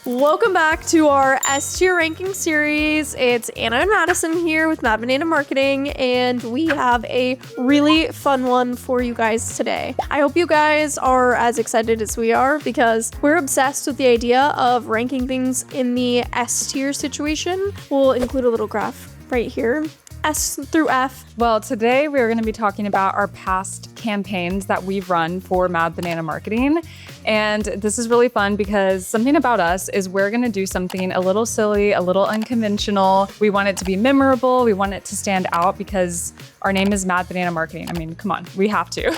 Welcome back to our S tier ranking series. It's Anna and Madison here with Mad Banana Marketing, and we have a really fun one for you guys today. I hope you guys are as excited as we are because we're obsessed with the idea of ranking things in the S tier situation. We'll include a little graph right here. S through F. Well, today we're going to be talking about our past campaigns that we've run for Mad Banana Marketing. And this is really fun because something about us is we're going to do something a little silly, a little unconventional. We want it to be memorable. We want it to stand out because our name is Mad Banana Marketing. I mean, come on, we have to.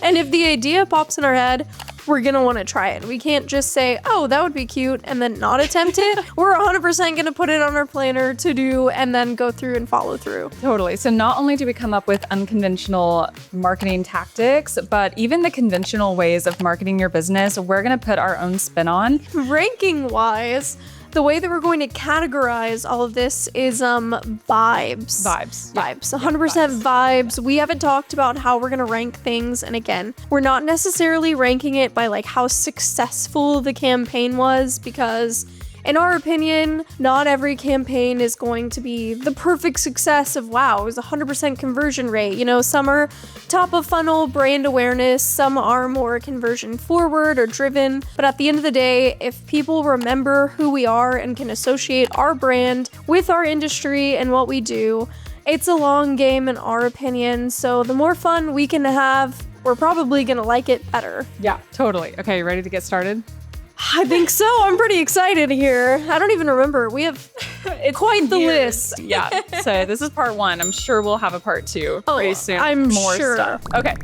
And if the idea pops in our head, we're going to want to try it. We can't just say, oh, that would be cute, and then not attempt it. We're 100% going to put it on our planner to do and then go through and follow through. Totally. So not only do we come up with unconventional marketing tactics, but even the conventional ways of marketing your business, we're going to put our own spin on. Ranking wise, the way that we're going to categorize all of this is vibes. Vibes. 100% vibes. We haven't talked about how we're going to rank things. And again, we're not necessarily ranking it by like how successful the campaign was, because in our opinion, not every campaign is going to be the perfect success of, wow, it was 100% conversion rate. You know, some are top of funnel brand awareness, some are more conversion forward or driven. But at the end of the day, if people remember who we are and can associate our brand with our industry and what we do, it's a long game in our opinion. So the more fun we can have, we're probably gonna like it better. Yeah, totally. Okay, you ready to get started? I think so. I'm pretty excited here. I don't even remember. We have quite the list. Yeah. So this is part one. I'm sure we'll have a part two pretty soon. I'm More sure. stuff. Okay.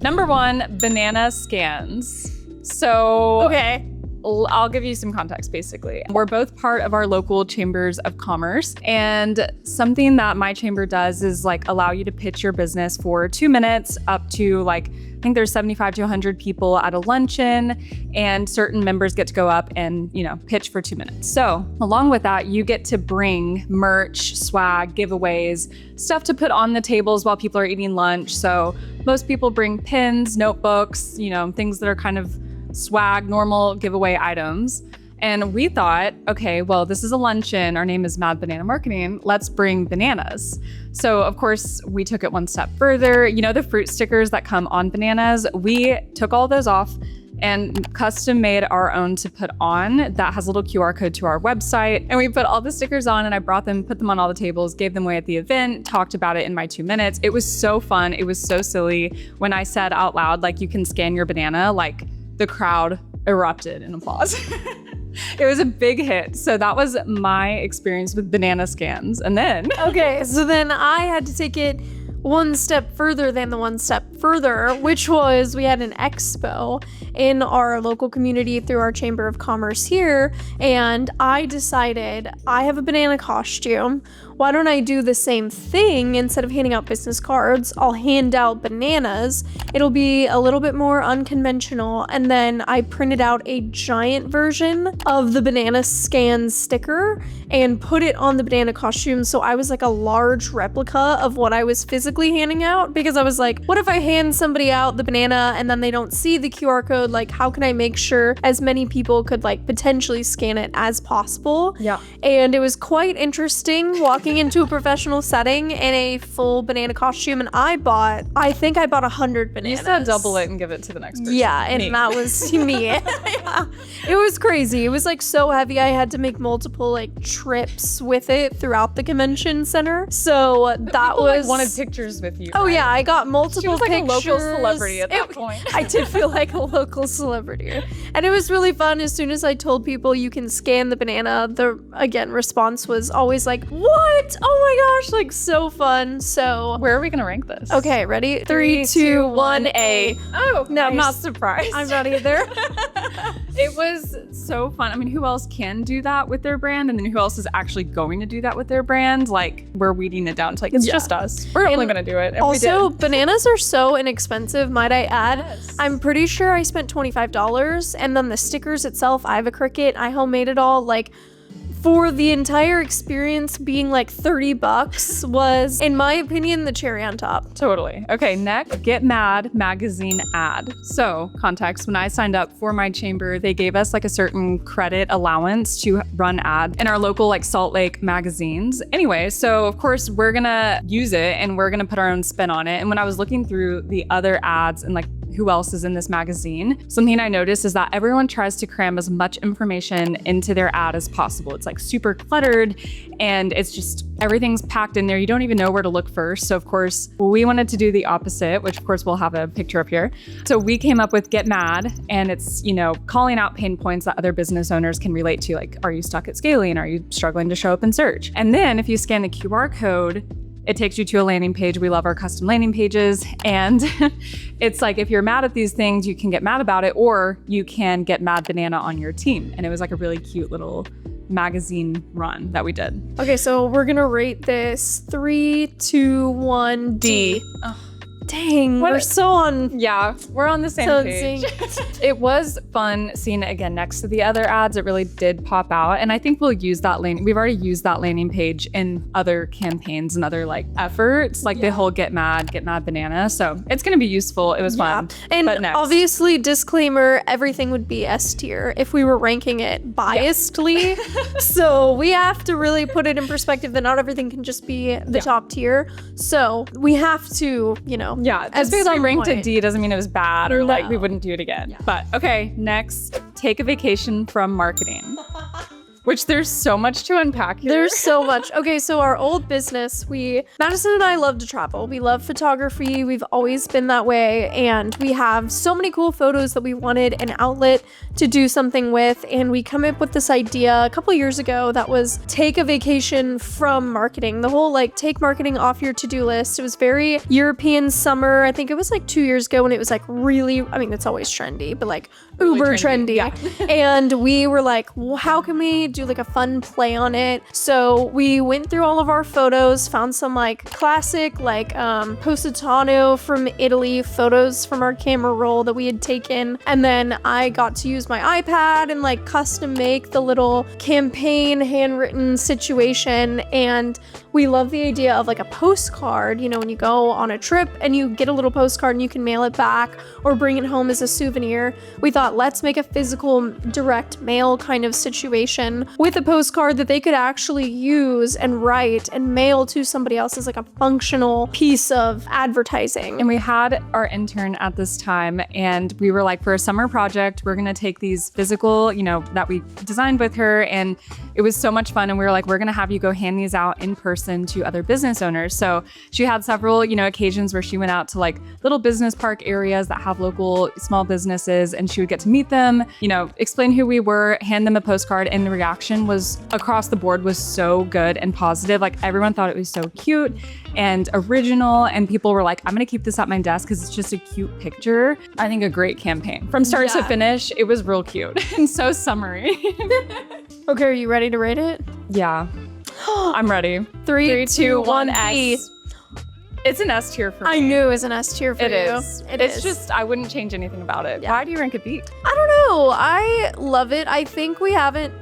Number one, banana scans. So Okay. I'll give you some context, basically. We're both part of our local chambers of commerce, and something that my chamber does is like allow you to pitch your business for 2 minutes up to like, I think there's 75 to 100 people at a luncheon, and certain members get to go up and, you know, pitch for 2 minutes. So along with that, you get to bring merch, swag, giveaways, stuff to put on the tables while people are eating lunch. So most people bring pens, notebooks, you know, things that are kind of swag, normal giveaway items. And we thought, okay, well, this is a luncheon. Our name is Mad Banana Marketing. Let's bring bananas. So of course, we took it one step further. You know, the fruit stickers that come on bananas, we took all those off and custom made our own to put on that has a little QR code to our website. And we put all the stickers on, and I brought them, put them on all the tables, gave them away at the event, talked about it in my 2 minutes. It was so fun. It was so silly. When I said out loud, like, you can scan your banana, like, the crowd erupted in applause. It was a big hit. So that was my experience with banana scans. And then Okay, so then I had to take it one step further than the one step further, which was we had an expo in our local community through our Chamber of Commerce here, and I decided I have a banana costume. Why don't I do the same thing? Instead of handing out business cards, I'll hand out bananas. It'll be a little bit more unconventional. And then I printed out a giant version of the banana scan sticker and put it on the banana costume. So I was like a large replica of what I was physically handing out, because I was like, what if I hand somebody out the banana and then they don't see the QR code? Like, how can I make sure as many people could like potentially scan it as possible? Yeah. And it was quite interesting walking into a professional setting in a full banana costume, and I think I bought 100 bananas. you said double it and give it to the next person. Yeah, and Me. that was me. Yeah. It was crazy. It was like so heavy. I had to make multiple like trips with it throughout the convention center. So that People, was like, wanted pictures with you. Oh right? yeah, I got multiple She was like pictures. a local celebrity at that point. I did feel like a local celebrity. And it was really fun. As soon as I told people you can scan the banana, the response was always like, what? Oh my gosh, like so fun. So Where are we gonna rank this? okay, ready? 3, 2, 1, A. Oh, Nice. I'm not surprised. I'm not either. It was so fun. I mean, who else can do that with their brand? And then who else is actually going to do that with their brand? Like, we're weeding it down to like, it's Yeah. just us. We're only And gonna do it. And Also, we did. bananas are so inexpensive, might I add. Yes. I'm pretty sure I spent $25, and then the stickers itself, I have a Cricut, I homemade it all, like for the entire experience being like $30 was, in my opinion, the cherry on top. Totally. Okay, next, Get Mad magazine ad. So, context, when I signed up for my chamber, they gave us like a certain credit allowance to run ads in our local like Salt Lake magazines. Anyway, so of course we're gonna use it and we're gonna put our own spin on it. And when I was looking through the other ads and like who else is in this magazine, something I noticed is that everyone tries to cram as much information into their ad as possible. It's like super cluttered and it's just everything's packed in there. You don't even know where to look first. So of course we wanted to do the opposite, which of course we'll have a picture up here. So we came up with Get Mad, and it's, you know, calling out pain points that other business owners can relate to. Like, are you stuck at scaling? Are you struggling to show up in search? And then if you scan the QR code, it takes you to a landing page. We love our custom landing pages. And it's like, if you're mad at these things, you can get mad about it, or you can get Mad Banana on your team. And it was like a really cute little magazine run that we did. Okay, so we're gonna rate this 3, 2, 1, D. Oh. Dang, we're so on. Yeah, we're on the same So page. It was fun seeing it again next to the other ads. It really did pop out. And I think we'll use that landing. We've already used that landing page in other campaigns and other like efforts, like the whole Get Mad Banana. So it's going to be useful. It was fun. And but next. obviously, disclaimer, everything would be S tier if we were ranking it biasedly. So we have to really put it in perspective that not everything can just be the top tier. So we have to, you know. Yeah, at just because I some ranked point. it D doesn't mean it was bad or like No. we wouldn't do it again. But okay, next, take a vacation from marketing. Which there's so much to unpack here. There's so much. Okay, so our old business, Madison and I love to travel. We love photography. We've always been that way. And we have so many cool photos that we wanted an outlet to do something with. And we come up with this idea a couple years ago that was take a vacation from marketing. The whole like take marketing off your to-do list. It was very European summer. I think it was like 2 years ago when it was like really, I mean, it's always trendy, but like uber trendy. Yeah. And we were like, well, how can we do like a fun play on it? So we went through all of our photos, found some like classic like Positano from Italy photos from our camera roll that we had taken, and then I got to use my iPad and like custom make the little campaign handwritten situation. And we love the idea of like a postcard, you know, when you go on a trip and you get a little postcard and you can mail it back or bring it home as a souvenir. We thought, let's make a physical direct mail kind of situation with a postcard that they could actually use and write and mail to somebody else as like a functional piece of advertising. And we had our intern at this time, and we were like, for a summer project, we're gonna take these physical, you know, that we designed with her, and it was so much fun. And we were like, we're gonna have you go hand these out in person to other business owners. So she had several, you know, occasions where she went out to like little business park areas that have local small businesses, and she would get to meet them, you know, explain who we were, hand them a postcard, and the reaction was across the board was so good and positive. Like everyone thought it was so cute and original, and people were like, I'm gonna keep this at my desk because it's just a cute picture. I think a great campaign. From start to finish, it was real cute and so summery. Okay, are you ready to rate it? Yeah, I'm ready. 3, 2, 1, S. It's an S tier for me. I knew it was an S tier for It you. is. It's just, I wouldn't change anything about it. Yeah. Why do you rank it B? I don't know. I love it. I think we haven't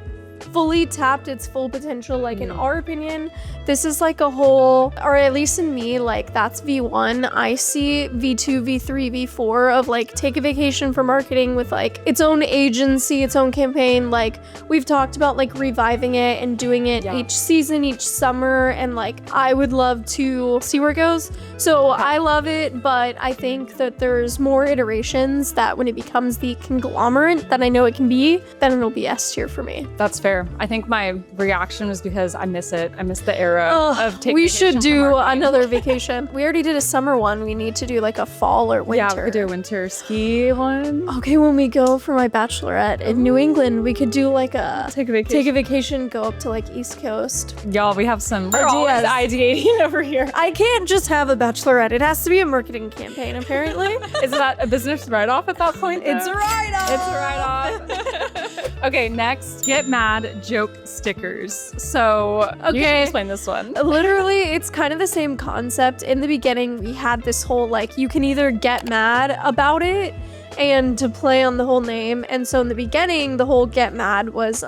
fully tapped its full potential. Like in our opinion, this is like a whole, or at least in me, like that's V1. I see V2, V3, V4 of like take a vacation for marketing with like its own agency, its own campaign. Like we've talked about like reviving it and doing it each season, each summer, and like I would love to see where it goes. So I love it, but I think that there's more iterations that when it becomes the conglomerate that I know it can be, then it'll be S tier for me. That's fair. I think my reaction was because I miss it. I miss the era of taking we vacation should from do marketing. another vacation. We already did a summer one. We need to do like a fall or winter. Yeah, we could do a winter ski one. Okay, when we go for my bachelorette in New England, we could do like a Take a vacation. go up to like East Coast. Y'all, we have some ideas. Ideating over here. I can't just have a bachelorette. It has to be a marketing campaign, apparently. Is that a business write-off at that point? It's a write-off. It's a write-off. Okay, next, Get Mad joke stickers. So, you can explain this one. Literally, it's kind of the same concept. In the beginning, we had this whole like, you can either get mad about it and to play on the whole name. And so in the beginning, the whole get mad was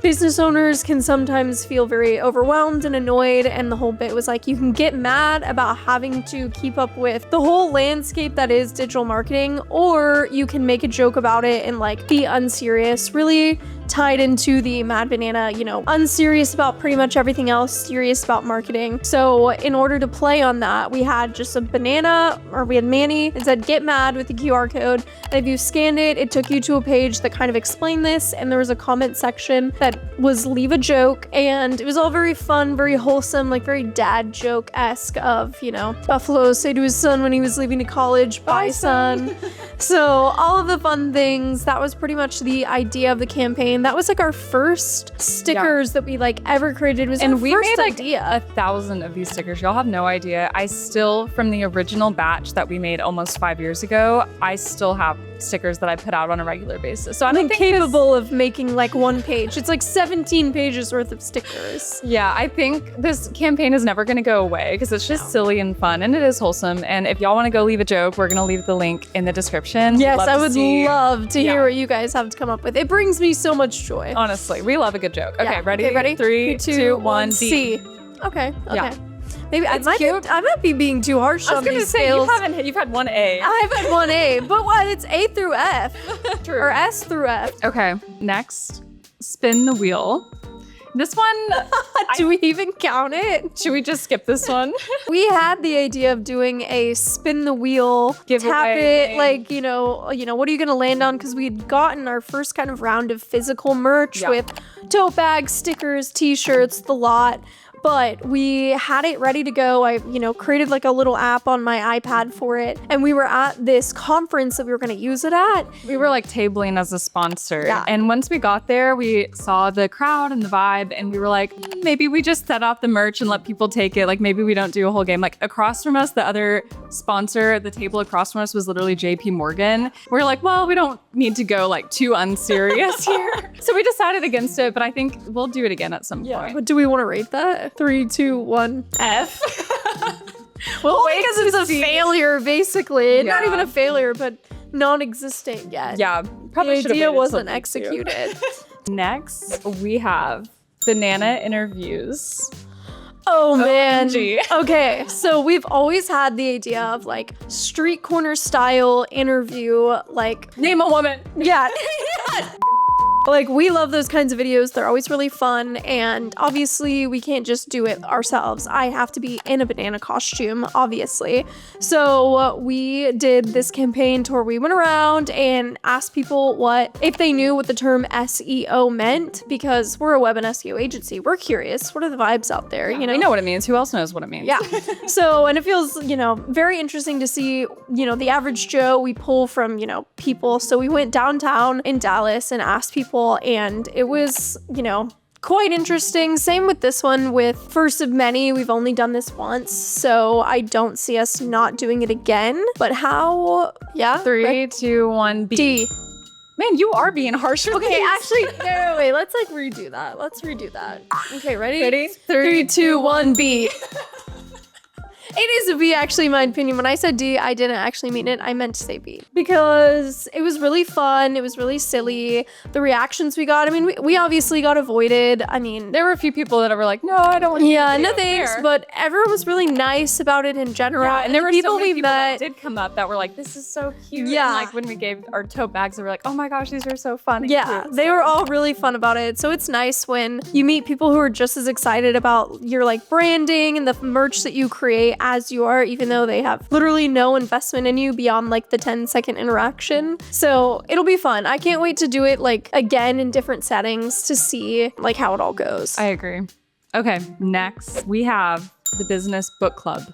business owners can sometimes feel very overwhelmed and annoyed, and the whole bit was like you can get mad about having to keep up with the whole landscape that is digital marketing, or you can make a joke about it and like be unserious, really tied into the Mad Banana, you know, unserious about pretty much everything else, serious about marketing. So in order to play on that, we had just a banana, or we had Manny. It said get mad with the QR code. And if you scanned it, it took you to a page that kind of explained this. And there was a comment section that was leave a joke. And it was all very fun, very wholesome, like very dad joke-esque of, you know, Buffalo say to his son when he was leaving to college, bye son. So all of the fun things, that was pretty much the idea of the campaign. That was like our first stickers that we like ever created. It was and our we first made like idea. 1,000 of these stickers. Y'all have no idea. I still, from the original batch that we made almost 5 years ago, I still have stickers that I put out on a regular basis. So I'm capable of making like one page. It's like 17 pages worth of stickers. Yeah, I think this campaign is never going to go away because it's just silly and fun, and it is wholesome. And if y'all want to go leave a joke, we're going to leave the link in the description. Yes, I would love to hear what you guys have to come up with. It brings me so much joy. Honestly, we love a good joke. Okay, ready? Okay, ready? 3, 2, 1, D. C. Okay. Yeah. Maybe I might be being too harsh on these scales. You've had one A. I've had one A, but what? It's A through F. True. Or S through F. Okay, next, spin the wheel. This one, do we even count it? Should we just skip this one? We had the idea of doing a spin the wheel, giveaway tap it, thing. like, you know, what are you gonna land on? Because we'd gotten our first kind of round of physical merch with tote bags, stickers, t-shirts, the lot. But we had it ready to go. I, created like a little app on my iPad for it. And we were at this conference that we were going to use it at. We were like tabling as a sponsor. Yeah. And once we got there, we saw the crowd and the vibe, and we were like, maybe we just set off the merch and let people take it. Like maybe we don't do a whole game. Like across from us, the other sponsor, the table across from us was literally JP Morgan. We're like, well, we don't need to go like too unserious here. So we decided against it, but I think we'll do it again at some point. But do we want to rate that? 3, 2, 1, F. Well, because it's a failure, basically. Yeah. Not even a failure, but non-existent yet. Yeah, probably The idea wasn't executed. Next, we have banana interviews. Oh man. OMG. Okay, so we've always had the idea of like street corner style interview, like Name a woman. yeah. Like, we love those kinds of videos. They're always really fun. And obviously, we can't just do it ourselves. I have to be in a banana costume, obviously. So we did this campaign to where we went around and asked people if they knew what the term SEO meant, because we're a web and SEO agency. We're curious. What are the vibes out there? We know what it means. Who else knows what it means? Yeah. So, and it feels, very interesting to see, the average Joe we pull from, people. So we went downtown in Dallas and asked people, and it was, quite interesting. Same with this one with first of many. We've only done this once, so I don't see us not doing it again. But how? Yeah. 3, 2, 1, B. D. Man, you are being harsh with Okay, these. actually, no, wait. Let's redo that. Okay, ready? Ready? 3, 2, 1, B. It is a B, actually, in my opinion. When I said D, I didn't actually mean it. I meant to say B. Because it was really fun. It was really silly. The reactions we got, we obviously got avoided. There were a few people that were like, no, I don't want to yeah, do no it thanks. there. But everyone was really nice about it in general. Yeah, and there were people so many we people met. that did come up that were like, this is so cute. Yeah. And like when we gave our tote bags, they were like, oh my gosh, these are so fun. And Yeah, cute. they were all really fun about it. So it's nice when you meet people who are just as excited about your like branding and the merch that you create as you are, even though they have literally no investment in you beyond like the 10-second interaction. So it'll be fun. I can't wait to do it like again in different settings to see like how it all goes. I agree. Okay, next we have the business book club.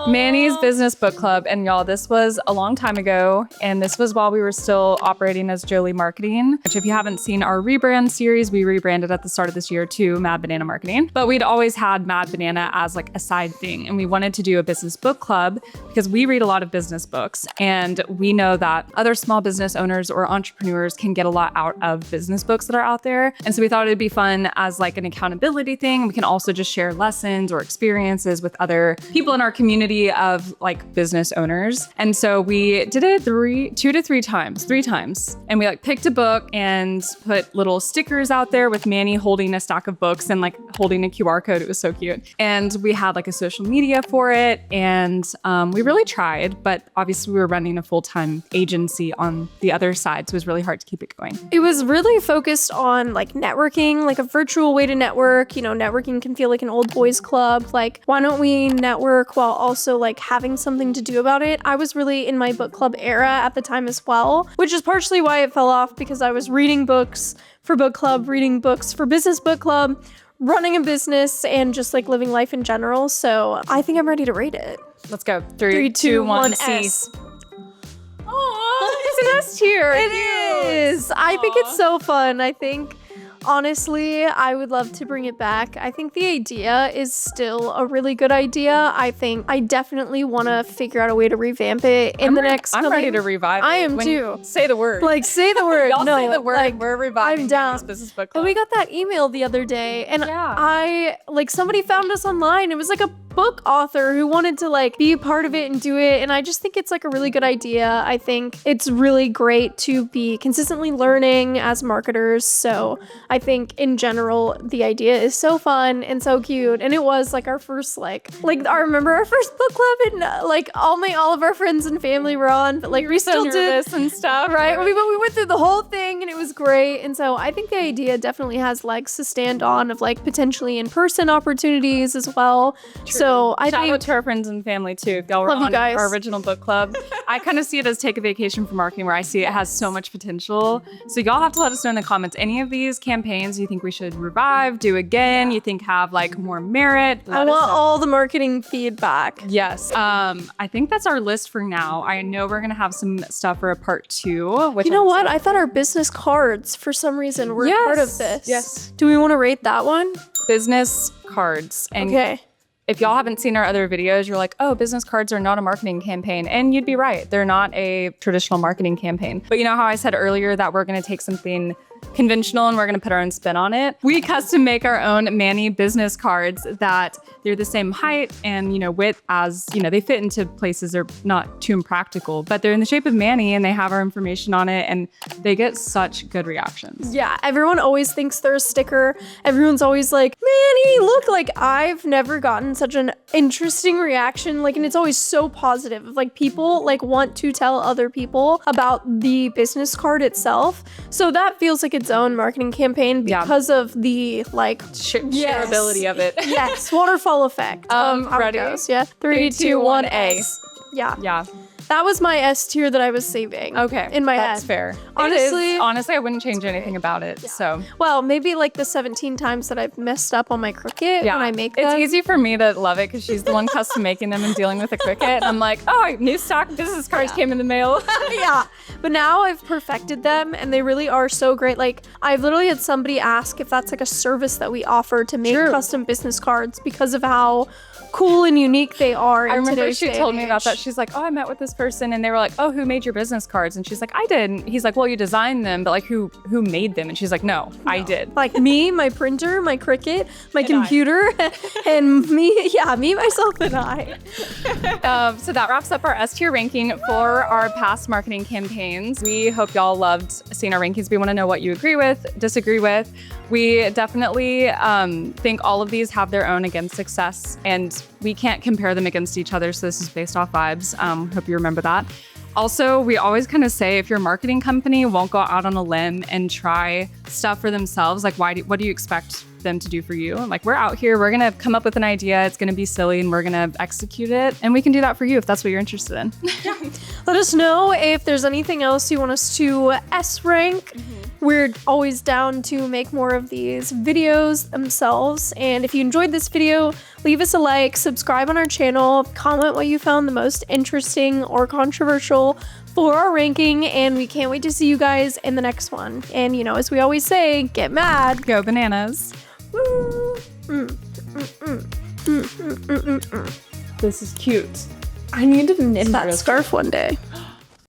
Manny's Business Book Club. And y'all, this was a long time ago. And this was while we were still operating as Jolie Marketing, which if you haven't seen our rebrand series, we rebranded at the start of this year to Mad Banana Marketing. But we'd always had Mad Banana as like a side thing. And we wanted to do a business book club because we read a lot of business books. And we know that other small business owners or entrepreneurs can get a lot out of business books that are out there. And so we thought it'd be fun as like an accountability thing. We can also just share lessons or experiences with other people in our community of like business owners. And so we did it three times. And we like picked a book and put little stickers out there with Manny holding a stack of books and like holding a QR code. It was so cute. And we had like a social media for it. And we really tried, but obviously we were running a full-time agency on the other side. So it was really hard to keep it going. It was really focused on like networking, like a virtual way to network. You know, networking can feel like an old boys club. Like, why don't we network while also like having something to do about it? I was really in my book club era at the time as well, which is partially why it fell off, because I was reading books for book club, reading books for business book club, running a business, and just like living life in general. So I think I'm ready to rate it. Let's go. 3, 2, 1, S. Oh, it's an S tier. It is. I think it's so fun. I think, honestly, I would love to bring it back. I think the idea is still a really good idea. I think I definitely want to figure out a way to revamp it in the next. I'm ready to revive it. I am too. Say the word. Like, say the word. Y'all No, say the word. like, We're reviving I'm down. this business book And club. we got that email the other day, and Yeah. I like somebody found us online. It was like a book author who wanted to like be a part of it and do it, and I just think it's like a really good idea. I think it's really great to be consistently learning as marketers. So I think in general the idea is so fun and so cute, and it was like our first like I remember our first book club, and like all of our friends and family were on, but like we still did nervous and stuff, right? We went through the whole thing and it was great. And so I think the idea definitely has legs to stand on, of like potentially in-person opportunities as well. True. So I Shout think out to our friends and family too. If y'all were Love you on guys. our original book club. I kind of see it as take a vacation from marketing, where I see it has so much potential. So y'all have to let us know in the comments, any of these campaigns you think we should revive, do again, you think have like more merit. I want all the marketing feedback. Yes. I think that's our list for now. I know we're going to have some stuff for a part 2. Which You know what? I thought our business cards, for some reason, were part of this. Yes. Do we want to rate that one? Business cards. And Okay. if y'all haven't seen our other videos, you're like, oh, business cards are not a marketing campaign. And you'd be right. They're not a traditional marketing campaign. But you know how I said earlier that we're going to take something conventional and we're going to put our own spin on it? We custom make our own Manny business cards that they're the same height and, width as, they fit into places that are not too impractical, but they're in the shape of Manny and they have our information on it and they get such good reactions. Yeah, everyone always thinks they're a sticker. Everyone's always like, Manny, look, like I've never gotten such an interesting reaction. Like, and it's always so positive. Like people like want to tell other people about the business card itself. So that feels like its own marketing campaign because of the like shareability of it. yes, waterfall effect. How it ready? goes. Yeah. 3, 2, 1, A. Yeah. Yeah. That was my S tier that I was saving. Okay. In my That's head. fair. Honestly, Honestly, I wouldn't change anything about it. So well, maybe like the 17 times that I've messed up on my Cricut when I make it's them. easy for me to love it because she's the one custom making them and dealing with the Cricut. I'm like, oh, new stock business cards came in the mail. Yeah, but now I've perfected them and they really are so great. Like I've literally had somebody ask if that's like a service that we offer to make custom business cards because of how cool and unique they are. I remember she told me about that. She's like, oh, I met with this person and they were like, oh, who made your business cards? And she's like, I did. And he's like, well, you designed them, but like who made them? And she's like, no, I did. Like me, my printer, my Cricut, my computer, and me, myself, and I. So that wraps up our S tier ranking for our past marketing campaigns. We hope y'all loved seeing our rankings. We want to know what you agree with, disagree with. We definitely think all of these have their own success, and we can't compare them against each other. So this is based off vibes. Hope you remember that. Also, we always kind of say if your marketing company won't go out on a limb and try stuff for themselves, like what do you expect them to do for you? Like we're out here, we're gonna come up with an idea, it's gonna be silly, and we're gonna execute it. And we can do that for you if that's what you're interested in. Let us know if there's anything else you want us to S rank. We're always down to make more of these videos themselves. And if you enjoyed this video, leave us a like, subscribe on our channel, comment what you found the most interesting or controversial for our ranking, and we can't wait to see you guys in the next one. And as we always say, get mad. Go bananas. Woo. This is cute. I need to knit that scarf one day.